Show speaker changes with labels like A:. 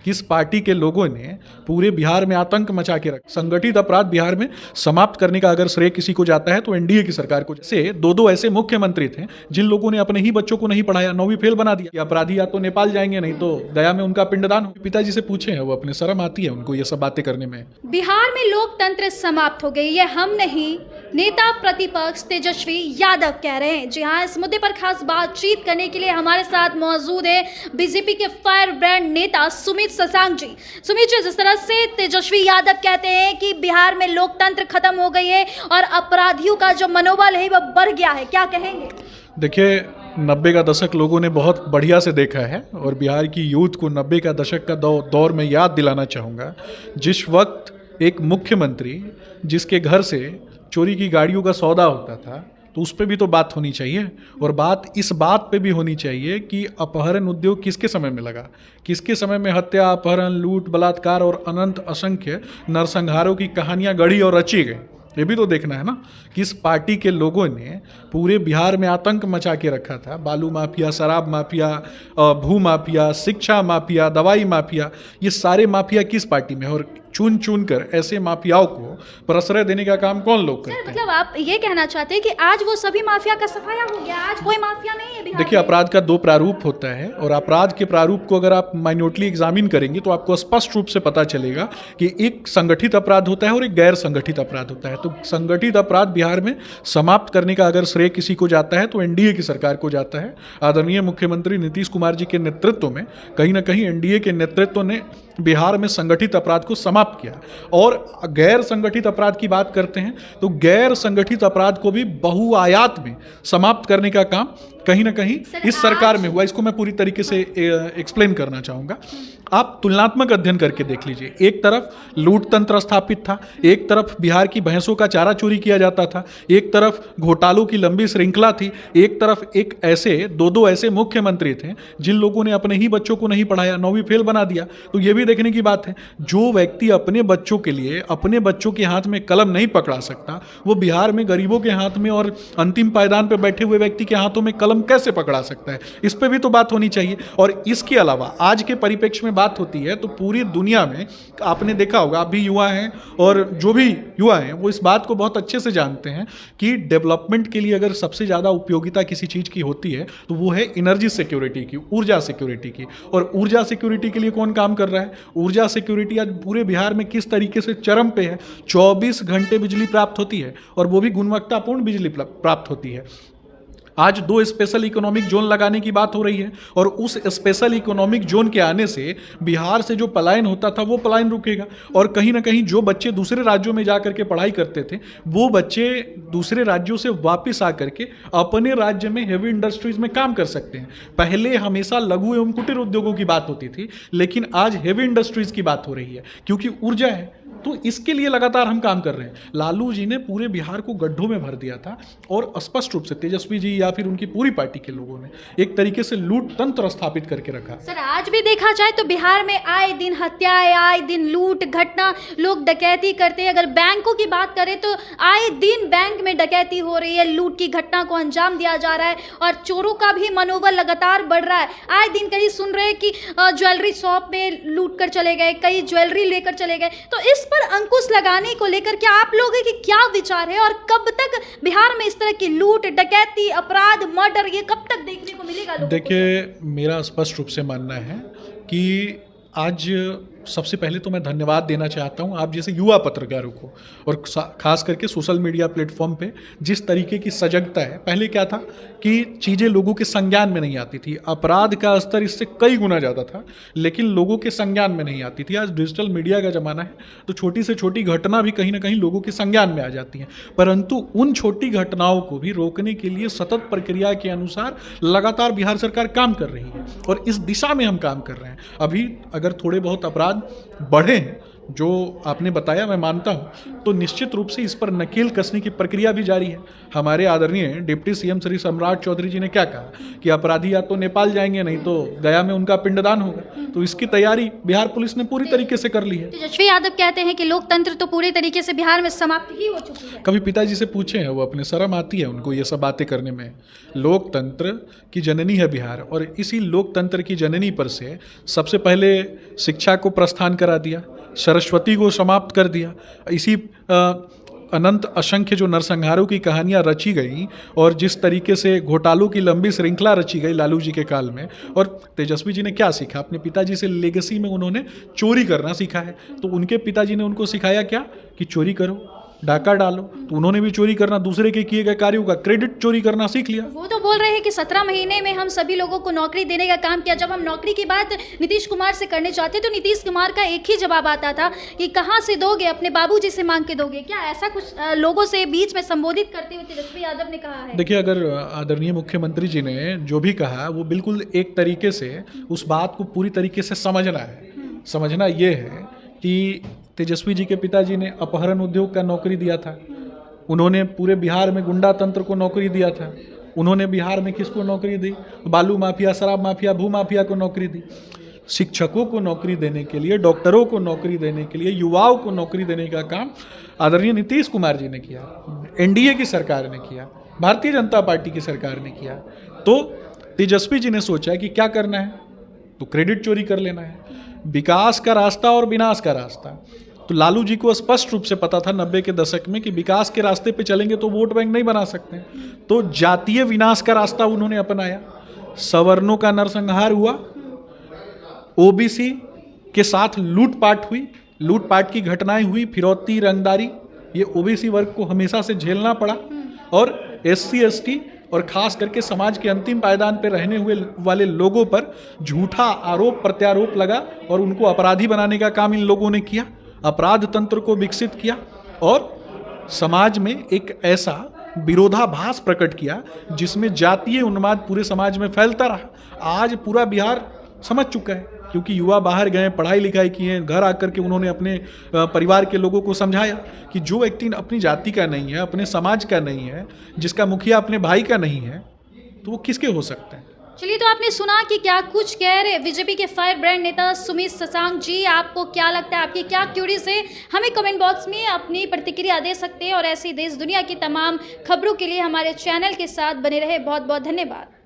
A: किस पार्टी के लोगों ने पूरे बिहार में आतंक मचा के रखा। संगठित अपराध बिहार में समाप्त करने का अगर श्रेय किसी को जाता है तो एनडीए की सरकार को। जैसे दो ऐसे मुख्यमंत्री थे जिन लोगों ने अपने ही बच्चों को नहीं पढ़ाया, 9वीं फेल बना दिया। अपराधी या तो नेपाल जाएंगे, नहीं तो गया में उनका पिंडदान हो। पिताजी से पूछे हैं, वो अपने शर्म आती है उनको ये सब बातें करने में।
B: बिहार में लोकतंत्र समाप्त हो गई, ये हम नहीं, नेता प्रतिपक्ष तेजस्वी यादव कह रहे हैं। जी हाँ, इस मुद्दे पर खास बातचीत करने के लिए हमारे साथ मौजूद है बीजेपी के फायर ब्रांड नेता सुमित शशांक जी। सुमित जी, जिस तरह से तेजस्वी यादव कहते हैं कि बिहार में लोकतंत्र खत्म हो गई है और अपराधियों का जो मनोबल है वह बढ़ गया है, क्या कहेंगे?
A: देखिए, 90 का दशक लोगों ने बहुत बढ़िया से देखा है और बिहार की यूथ को 90 का दशक का दौर में याद दिलाना चाहूँगा, जिस वक्त एक मुख्यमंत्री जिसके घर से चोरी की गाड़ियों का सौदा होता था, तो उस पर भी तो बात होनी चाहिए। और बात इस बात पे भी होनी चाहिए कि अपहरण उद्योग किसके समय में लगा, किसके समय में हत्या, अपहरण, लूट, बलात्कार और अनंत असंख्य नरसंहारों की कहानियाँ गढ़ी और रची गई। ये भी तो देखना है ना, किस पार्टी के लोगों ने पूरे बिहार में आतंक मचा के रखा था। बालू माफिया, शराब माफिया, भू माफिया, शिक्षा माफिया, दवाई माफिया, ये सारे माफिया किस पार्टी में है और चुन चुन कर ऐसे माफियाओं को प्रश्रय देने का काम कौन लोग करते हैं?
B: मतलब आप ये कहना चाहते हैं कि आज वो सभी माफिया का सफाया हो गया, आज कोई माफिया नहीं है बिहार में?
A: देखिए, अपराध का 2 प्रारूप होता है और अपराध के प्रारूप को अगर आप माइन्यूटली एग्जामिन करेंगे तो आपको स्पष्ट रूप से पता चलेगा कि एक संगठित अपराध होता है और एक गैर संगठित अपराध होता है। तो संगठित अपराध बिहार में समाप्त करने का अगर श्रेय किसी को जाता है तो एनडीए की सरकार को जाता है। आदरणीय मुख्यमंत्री नीतीश कुमार जी के नेतृत्व में, कहीं ना कहीं एनडीए के नेतृत्व ने बिहार में संगठित अपराध को समाप्त किया। और गैर संगठित अपराध की बात करते हैं तो गैर संगठित अपराध को भी बहुआयात में समाप्त करने का काम कहीं ना कहीं इस सरकार में हुआ। इसको मैं पूरी तरीके से एक्सप्लेन करना चाहूँगा। आप तुलनात्मक अध्ययन करके देख लीजिए, एक तरफ लूट तंत्र स्थापित था, एक तरफ बिहार की भैंसों का चारा चोरी किया जाता था, एक तरफ घोटालों की लंबी श्रृंखला थी, एक तरफ एक ऐसे दो ऐसे मुख्यमंत्री थे जिन लोगों ने अपने ही बच्चों को नहीं पढ़ाया, 9वीं फेल बना दिया। तो ये भी देखने की बात है, जो व्यक्ति अपने बच्चों के लिए अपने बच्चों के हाथ में कलम नहीं पकड़ा सकता, वो बिहार में गरीबों के हाथ में और अंतिम पायदान पर बैठे हुए व्यक्ति के हाथों में कलम कैसे पकड़ा सकता है? इस पे भी तो बात होनी चाहिए। और इसके अलावा आज के परिप्रेक्ष्य में बात होती है तो पूरी दुनिया में आपने देखा होगा, आप भी युवा हैं और जो भी युवा हैं वो इस बात को बहुत अच्छे से जानते हैं कि डेवलपमेंट के लिए अगर सबसे ज़्यादा उपयोगिता किसी चीज़ की होती है तो वो है एनर्जी सिक्योरिटी की, ऊर्जा सिक्योरिटी की। और ऊर्जा सिक्योरिटी के लिए कौन काम कर रहा है? ऊर्जा सिक्योरिटी आज पूरे बिहार में किस तरीके से चरम पे है। 24 घंटे बिजली प्राप्त होती है और वो भी गुणवत्तापूर्ण बिजली प्राप्त होती है। आज 2 स्पेशल इकोनॉमिक जोन लगाने की बात हो रही है और उस स्पेशल इकोनॉमिक जोन के आने से बिहार से जो पलायन होता था वो पलायन रुकेगा। और कहीं ना कहीं जो बच्चे दूसरे राज्यों में जा करके पढ़ाई करते थे वो बच्चे दूसरे राज्यों से वापस आ करके अपने राज्य में हेवी इंडस्ट्रीज में काम कर सकते हैं। पहले हमेशा लघु एवं कुटीर उद्योगों की बात होती थी, लेकिन आज हेवी इंडस्ट्रीज की बात हो रही है क्योंकि ऊर्जा है। तो इसके लिए लगातार हम काम कर रहे हैं। लालू जी ने पूरे बिहार को गड्ढों में भर दिया था और स्पष्ट रूप से तेजस्वी जी या फिर उनकी पूरी पार्टी के लोगों ने एक तरीके से लूट तंत्र स्थापित करके रखा।
B: सर, आज भी देखा जाए तो बिहार में आए दिन हत्याएं, आए दिन लूट घटना, लोग डकैती करते हैं। अगर बैंकों की बात करें तो आए दिन बैंक में डकैती हो रही है, लूट की घटना को अंजाम दिया जा रहा है और चोरों का भी मनोबल लगातार बढ़ रहा है। आए दिन कहीं सुन रहे हैं कि ज्वेलरी शॉप में लूट कर चले गए, कई ज्वेलरी लेकर चले गए। तो इस पर अंकुश लगाने को लेकर क्या आप लोगों के क्या विचार है और कब तक बिहार में इस तरह की लूट, डकैती, अपराध, मर्डर ये कब तक देखने को मिलेगा लोगों को?
A: देखिए, मेरा स्पष्ट रूप से मानना है कि आज सबसे पहले तो मैं धन्यवाद देना चाहता हूं आप जैसे युवा पत्रकारों को और खास करके सोशल मीडिया प्लेटफॉर्म पे जिस तरीके की सजगता है। पहले क्या था कि चीज़ें लोगों के संज्ञान में नहीं आती थी, अपराध का स्तर इससे कई गुना ज़्यादा था, लेकिन लोगों के संज्ञान में नहीं आती थी। आज डिजिटल मीडिया का ज़माना है तो छोटी से छोटी घटना भी कहीं ना कहीं लोगों के संज्ञान में आ जाती है, परंतु उन छोटी घटनाओं को भी रोकने के लिए सतत प्रक्रिया के अनुसार लगातार बिहार सरकार काम कर रही है और इस दिशा में हम काम कर रहे हैं। अभी अगर थोड़े बहुत अपराध बढ़े हैं जो आपने बताया मैं मानता हूँ, तो निश्चित रूप से इस पर नकेल कसने की प्रक्रिया भी जारी है। हमारे आदरणीय डिप्टी सीएम श्री सम्राट चौधरी जी ने क्या कहा कि अपराधी या तो नेपाल जाएंगे, नहीं तो गया में उनका पिंडदान होगा। तो इसकी तैयारी बिहार पुलिस ने पूरी तरीके से कर ली है।
B: तेजस्वी यादव कहते हैं कि लोकतंत्र तो पूरी तरीके से बिहार में समाप्त ही हो चुकी है।
A: कभी पिताजी से पूछे हैं, वो अपने शर्म आती है उनको ये सब बातें करने में। लोकतंत्र की जननी है बिहार, और इसी लोकतंत्र की जननी पर से सबसे पहले शिक्षा को प्रस्थान करा दिया, सरस्वती को समाप्त कर दिया। इसी अनंत असंख्य जो नरसंहारों की कहानियां रची गई और जिस तरीके से घोटालों की लंबी श्रृंखला रची गई लालू जी के काल में, और तेजस्वी जी ने क्या सीखा अपने पिताजी से? लेगेसी में उन्होंने चोरी करना सीखा है। तो उनके पिताजी ने उनको सिखाया क्या कि चोरी करो, डाका डालो। तो उन्होंने भी चोरी करना, दूसरे के किए गए कार्यों का क्रेडिट चोरी करना सीख लिया।
B: वो तो बोल रहे हैं कि 17 महीने में हम सभी लोगों को नौकरी देने का काम किया। जब हम नौकरी की बात नीतीश कुमार से करने चाहते तो नीतीश कुमार का एक ही जवाब आता था कि कहाँ से दोगे, अपने बाबूजी से मांग के दोगे क्या? ऐसा कुछ लोगों से बीच में संबोधित करते हुए तेजस्वी यादव ने कहा है।
A: देखिए, अगर आदरणीय मुख्यमंत्री जी ने जो भी कहा वो बिल्कुल एक तरीके से उस बात को पूरी तरीके से समझना है। समझना ये है कि तेजस्वी जी के पिताजी ने अपहरण उद्योग का नौकरी दिया था, उन्होंने पूरे बिहार में गुंडा तंत्र को नौकरी दिया था, उन्होंने बिहार में किसको नौकरी दी? बालू माफिया, शराब माफिया, भू माफिया को नौकरी दी। शिक्षकों को नौकरी देने के लिए, डॉक्टरों को नौकरी देने के लिए, युवाओं को नौकरी देने का काम आदरणीय नीतीश कुमार जी ने किया, एनडीए की सरकार ने किया, भारतीय जनता पार्टी की सरकार ने किया। तो तेजस्वी जी ने सोचा कि क्या करना है, तो क्रेडिट चोरी कर लेना है। विकास का रास्ता और विनाश का रास्ता, तो लालू जी को स्पष्ट रूप से पता था 90 के दशक में कि विकास के रास्ते पे चलेंगे तो वोट बैंक नहीं बना सकते। तो जातीय विनाश का रास्ता उन्होंने अपनाया। सवर्णों का नरसंहार हुआ, ओबीसी के साथ लूटपाट हुई, लूटपाट की घटनाएं हुई, फिरौती, रंगदारी, ये ओबीसी वर्ग को हमेशा से झेलना पड़ा। और एससी एसटी और खास करके समाज के अंतिम पायदान पर रहने हुए वाले लोगों पर झूठा आरोप प्रत्यारोप लगा और उनको अपराधी बनाने का काम इन लोगों ने किया। अपराध तंत्र को विकसित किया और समाज में एक ऐसा विरोधाभास प्रकट किया जिसमें जातीय उन्माद पूरे समाज में फैलता रहा। आज पूरा बिहार समझ चुका है, क्योंकि युवा बाहर गए, पढ़ाई लिखाई किए, घर आकर के उन्होंने अपने परिवार के लोगों को समझाया कि जो व्यक्ति अपनी जाति का नहीं है, अपने समाज का नहीं है, जिसका मुखिया अपने भाई का नहीं है, तो वो किसके हो सकते हैं।
B: चलिए, तो आपने सुना कि क्या कुछ कह रहे बीजेपी के फायर ब्रांड नेता सुमित शशांक जी। आपको क्या लगता है, आपकी क्या क्यूरीज है? हमें कमेंट बॉक्स में अपनी प्रतिक्रिया दे सकते हैं और ऐसी देश दुनिया की तमाम खबरों के लिए हमारे चैनल के साथ बने रहे। बहुत बहुत धन्यवाद।